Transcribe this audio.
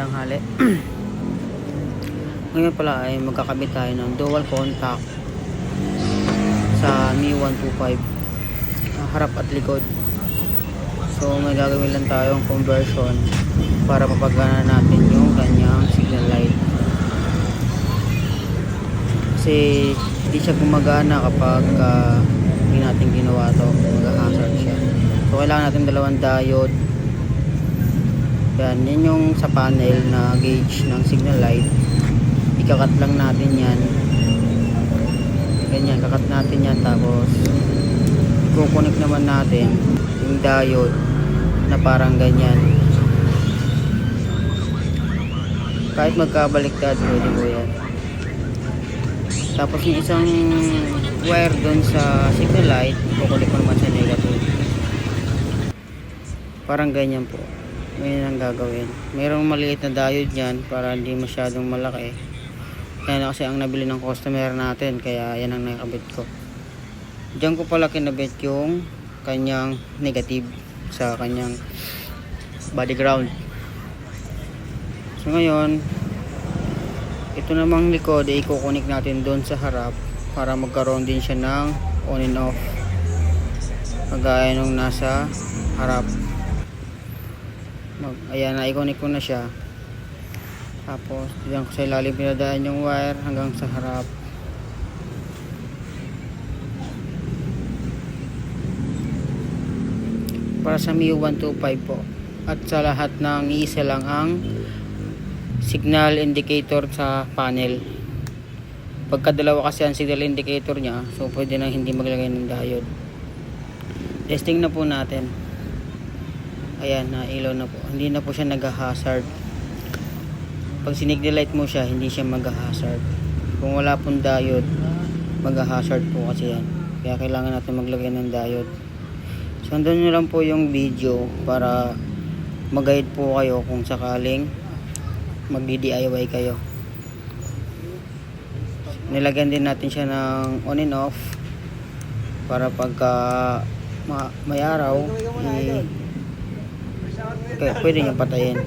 tanghali. Ngayon pala ay magkakabit tayo ng dual contact sa Mi 125, harap at likod. So may gagawin lang tayong conversion para mapagana natin yung kanyang signal light, kasi hindi siya gumagana kapag hindi natin ginawa to, mag-hazard siya. So kailangan natin dalawang diode. Yan yung sa panel na gauge ng signal light. Ikakat lang natin yan, ganyan, kakat natin yan, tapos i-connect naman natin yung diode na parang ganyan. Kahit magkabaliktad, pwede mo yan. Tapos yung isang wire doon sa signal light, i-connect mo naman sa negative. Parang ganyan po. Ngayon ang gagawin. Mayroong maliit na diode yan para hindi masyadong malaki. Yan kasi ang nabili ng customer natin, kaya yan ang nakabit ko. Diyan ko pala kinabit yung kanyang negative sa kanyang body ground. So ngayon, ito namang likod ay i-connect natin doon sa harap para magkaroon din siya ng on and off, kagaya nung nasa harap. Ayan, na-i-connect ko na siya. Tapos diyan ko sa ilalim pinadaan yung wire hanggang sa harap. Para sa Mi 125 po. At sa lahat ng isa lang ang signal indicator sa panel. Pagkadalawa kasi ang signal indicator niya, so pwede na hindi maglagay ng diode. Testing na po natin. Ayan, nailaw na po. Hindi na po siya nag-hazard. Pag sinignalight mo siya, hindi siya mag-hazard. Kung wala pong diode, mag-hazard po kasi yan. Kaya kailangan natin maglagay ng diode. So, andun nyo lang po yung video para mag-guide po kayo kung sakaling mag-DIY kayo. Nilagyan din natin siya ng on and off para pagka may araw, pwede niyang patayin.